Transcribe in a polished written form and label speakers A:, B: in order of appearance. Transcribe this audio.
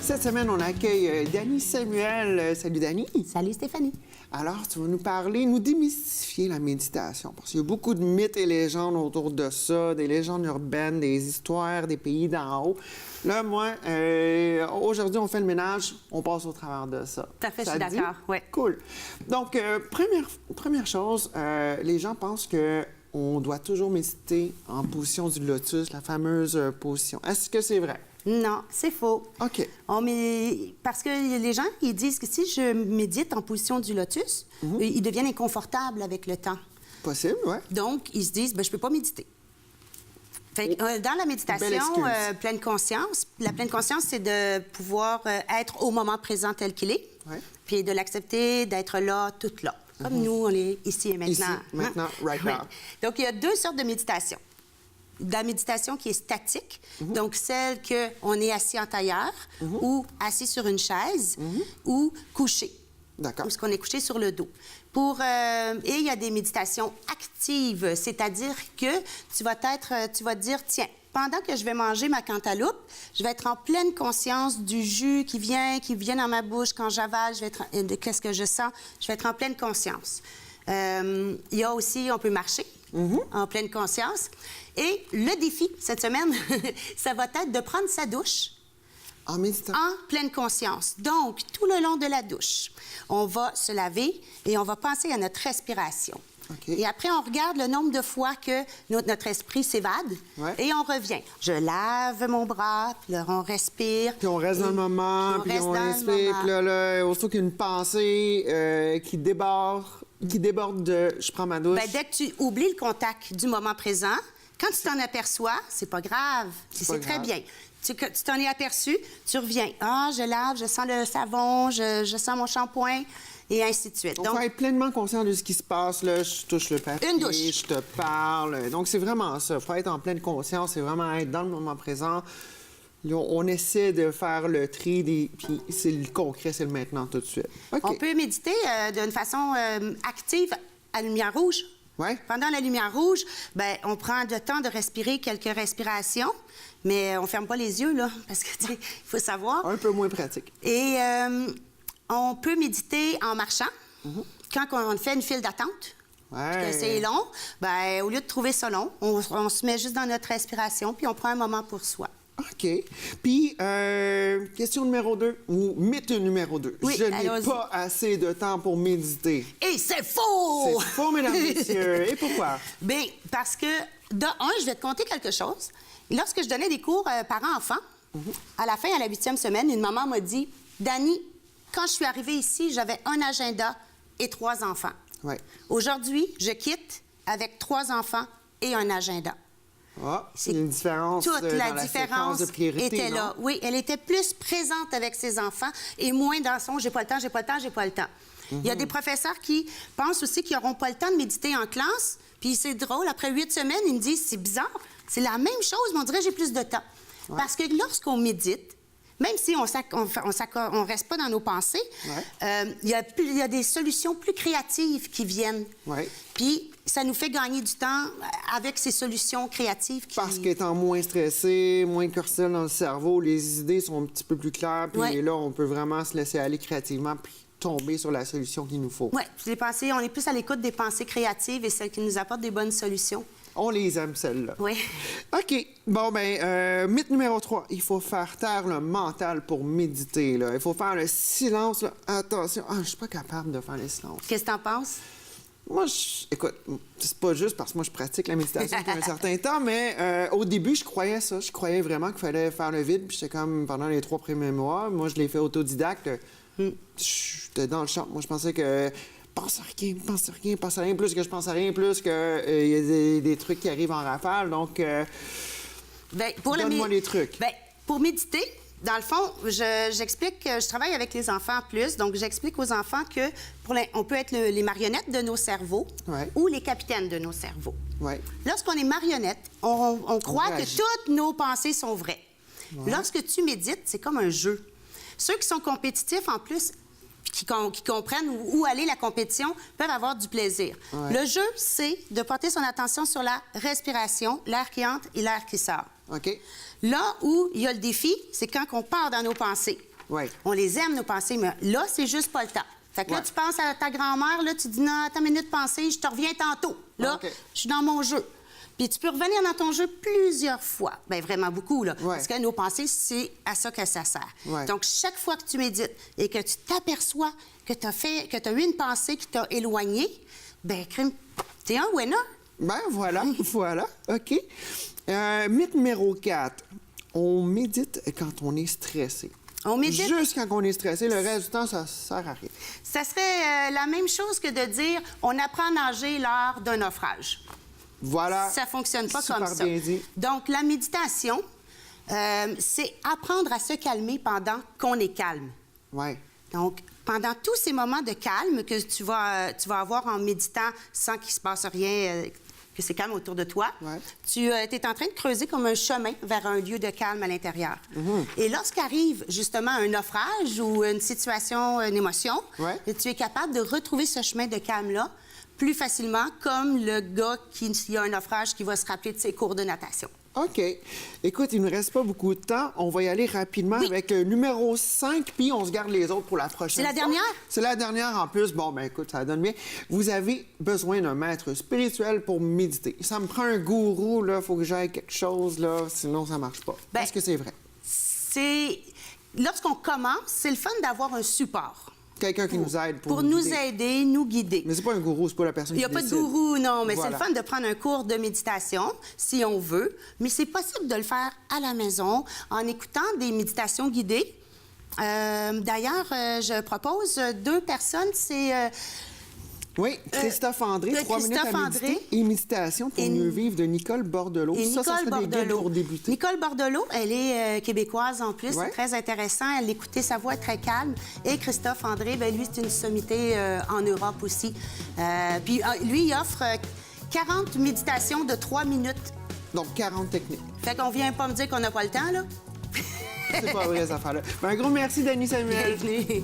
A: Cette semaine, on accueille Dany Samuel. Salut, Dany.
B: Salut, Stéphanie.
A: Alors, tu vas nous parler, nous démystifier la méditation. Parce qu'il y a beaucoup de mythes et légendes autour de ça, des légendes urbaines, des histoires des pays d'en haut. Là, moi, aujourd'hui, on fait le ménage, on passe au travers de ça.
B: Tout à fait, je
A: Ça
B: suis
A: te dit?
B: d'accord, oui.
A: Cool. Donc, première chose, les gens pensent qu'on doit toujours méditer en position du lotus, la fameuse position. Est-ce que c'est vrai?
B: Non, c'est faux.
A: OK.
B: Parce que les gens, ils disent que si je médite en position du lotus, ils deviennent inconfortables avec le temps.
A: Possible, oui.
B: Donc, ils se disent, ben, je peux pas méditer. Fait que, dans la méditation pleine conscience, la pleine conscience, c'est de pouvoir être au moment présent tel qu'il est,
A: Ouais.
B: puis de l'accepter, d'être là, toute là. Comme nous, on est ici et maintenant.
A: Ici, maintenant, right now.
B: Donc, il y a deux sortes de méditation. De la méditation qui est statique, donc celle qu'on est assis en tailleur ou assis sur une chaise ou couché.
A: D'accord.
B: Parce qu'on est couché sur le dos. Et il y a des méditations actives, c'est-à-dire que tu vas te dire, tiens, pendant que je vais manger ma cantaloupe, je vais être en pleine conscience du jus qui vient dans ma bouche. Quand j'avale, de qu'est-ce que je sens, je vais être en pleine conscience. Il y a aussi, on peut marcher en pleine conscience. Et le défi, cette semaine, ça va être de prendre sa douche
A: En méditant.
B: en pleine conscience. Donc, tout le long de la douche, on va se laver et on va penser à notre respiration.
A: OK.
B: Et après, on regarde le nombre de fois que notre esprit s'évade et on revient. Je lave mon bras, puis là, on respire.
A: Puis on reste dans le moment, puis on respire, puis là, aussitôt qu'il y a une pensée qui déborde de « je prends ma douche
B: Bien, dès que tu oublies le contact du moment présent, quand tu t'en aperçois, c'est pas grave. C'est très bien. Tu t'en es aperçu, tu reviens. Ah, je lave, je sens le savon, je sens mon shampoing, et ainsi de suite.
A: Donc, faut être pleinement conscient de ce qui se passe. Là, je touche le papier,
B: Une douche.
A: je te parle. Donc, c'est vraiment ça. Il faut être en pleine conscience. C'est vraiment être dans le moment présent. Là, on essaie de faire le tri, puis c'est le concret, c'est le maintenant tout de suite. OK.
B: On peut méditer d'une façon active à lumière rouge.
A: Ouais.
B: Pendant la lumière rouge, ben, on prend le temps de respirer quelques respirations, mais on ferme pas les yeux, là, parce que, tu sais, il faut savoir.
A: Un peu moins pratique.
B: Et on peut méditer en marchant. Quand on fait une file d'attente,
A: Ouais.
B: que c'est long, ben, au lieu de trouver ça long, on se met juste dans notre respiration, puis on prend un moment pour soi.
A: OK. Puis, question numéro 2, ou mythe numéro 2.
B: Oui,
A: je n'ai
B: allons-y.
A: pas assez de temps pour méditer.
B: Et c'est faux!
A: C'est faux, mesdames et messieurs. Et pourquoi?
B: Bien, parce que, je vais te conter quelque chose. Lorsque je donnais des cours parents-enfants, à la fin, à la 8e semaine, une maman m'a dit, « Dany, quand je suis arrivée ici, j'avais un agenda et 3 enfants.
A: Ouais.
B: Aujourd'hui, je quitte avec 3 enfants et un agenda. »
A: Ah, c'est une différence.
B: Toute la
A: dans
B: différence
A: séquence de priorité,
B: était
A: non?
B: là. Oui, elle était plus présente avec ses enfants et moins dans son « j'ai pas le temps, j'ai pas le temps, j'ai pas le temps ». Il y a des professeurs qui pensent aussi qu'ils n'auront pas le temps de méditer en classe. Puis c'est drôle, après 8 semaines, ils me disent « c'est bizarre, c'est la même chose, mais on dirait que j'ai plus de temps ». Parce que lorsqu'on médite, même si on reste pas dans nos pensées, il y a des solutions plus créatives qui viennent.
A: Ouais.
B: Puis ça nous fait gagner du temps avec ces solutions créatives.
A: Parce qu'étant moins stressé, moins cortisol dans le cerveau, les idées sont un petit peu plus claires. Puis là, on peut vraiment se laisser aller créativement puis tomber sur la solution qu'il nous faut.
B: Oui, les pensées, on est plus à l'écoute des pensées créatives et celles qui nous apportent des bonnes solutions.
A: On les aime, celles-là.
B: Oui.
A: OK. Bon, bien, mythe numéro 3. Il faut faire taire le mental pour méditer, là. Il faut faire le silence, là. Attention. Ah, je suis pas capable de faire le silence.
B: Qu'est-ce que t'en penses?
A: Moi, écoute, c'est pas juste parce que moi, je pratique la méditation depuis un certain temps, mais au début, je croyais ça. Je croyais vraiment qu'il fallait faire le vide. Puis j'étais comme, pendant les 3 premiers mois, moi, je l'ai fait autodidacte. J'étais dans le champ. Moi, je pensais que pense à rien, pense à rien, pense à rien, plus que je pense à rien, plus que il y a des trucs qui arrivent en rafale. Donc, donne-moi les trucs.
B: Bien, pour méditer, dans le fond, j'explique que je travaille avec les enfants plus, donc j'explique aux enfants que on peut être les marionnettes de nos cerveaux ou les capitaines de nos cerveaux.
A: Ouais.
B: Lorsqu'on est marionnette, on croit que toutes nos pensées sont vraies.
A: Ouais.
B: Lorsque tu médites, c'est comme un jeu. Ceux qui sont compétitifs, en plus, qui comprennent où aller la compétition, peuvent avoir du plaisir.
A: Ouais.
B: Le jeu, c'est de porter son attention sur la respiration, l'air qui entre et l'air qui sort.
A: OK.
B: Là où il y a le défi, c'est quand on part dans nos pensées.
A: Ouais.
B: On les aime, nos pensées, mais là, c'est juste pas le temps. Fait que là,
A: Ouais.
B: tu penses à ta grand-mère, là, tu dis, non, attends une minute, pensée, je te reviens tantôt. Là,
A: OK.
B: je suis dans mon jeu. Puis tu peux revenir dans ton jeu plusieurs fois. Bien, vraiment beaucoup, là.
A: Ouais.
B: Parce que nos pensées, c'est à ça que ça sert.
A: Ouais.
B: Donc, chaque fois que tu médites et que tu t'aperçois que tu as eu une pensée qui t'a éloigné, bien, crime, t'es un winner.
A: Ben voilà, voilà. OK. Mythe numéro 4. On médite quand on est stressé.
B: On médite.
A: Juste quand on est stressé, le reste du temps, ça sert à rien.
B: Ça serait la même chose que de dire on apprend à nager lors d'un naufrage.
A: Voilà.
B: Ça fonctionne pas
A: Super
B: comme ça.
A: bien dit.
B: Donc, la méditation, c'est apprendre à se calmer pendant qu'on est calme.
A: Ouais.
B: Donc, pendant tous ces moments de calme que tu vas avoir en méditant sans qu'il se passe rien, que c'est calme autour de toi,
A: Ouais.
B: tu es en train de creuser comme un chemin vers un lieu de calme à l'intérieur. Et lorsqu'arrive justement un naufrage ou une situation, une émotion,
A: Ouais.
B: tu es capable de retrouver ce chemin de calme-là plus facilement, comme le gars qui a un naufrage qui va se rappeler de ses cours de natation.
A: OK. Écoute, il ne nous reste pas beaucoup de temps. On va y aller rapidement
B: Oui.
A: avec le numéro 5, puis on se garde les autres pour la prochaine
B: C'est la
A: fois.
B: dernière?
A: C'est la dernière en plus. Bon, ben écoute, ça donne bien. Vous avez besoin d'un maître spirituel pour méditer. Ça me prend un gourou, là. Faut que j'aille quelque chose, là. Sinon, ça marche pas.
B: Ben,
A: Est-ce que c'est vrai?
B: C'est... Lorsqu'on commence, c'est le fun d'avoir un support.
A: Quelqu'un qui nous aide
B: Pour nous aider, nous guider.
A: Mais c'est pas un gourou, c'est pas la personne
B: Il n'y
A: qui
B: a pas de
A: décide.
B: gourou, non, mais
A: Voilà.
B: c'est le fun de prendre un cours de méditation, si on veut. Mais c'est possible de le faire à la maison en écoutant des méditations guidées. D'ailleurs, je propose 2 personnes. C'est
A: Oui, Christophe André,
B: de
A: 3 minutes à
B: Christophe
A: méditer
B: André.
A: et méditation pour
B: Et-
A: mieux vivre de Nicole Bordelot.
B: et
A: Ça
B: Nicole
A: serait des guides
B: Bordelot.
A: pour débuter.
B: Nicole Bordelot, elle est québécoise en plus,
A: Ouais.
B: c'est très intéressant. Elle écoutait sa voix est très calme. Et Christophe André, ben lui, c'est une sommité en Europe aussi. Puis lui, il offre 40 méditations de 3 minutes.
A: Donc, 40 techniques.
B: Fait qu'on vient pas me dire qu'on n'a pas le temps, là.
A: C'est pas vrai, cette affaire-là. Ben, un gros merci, Dany Samuel.
B: Bienvenue.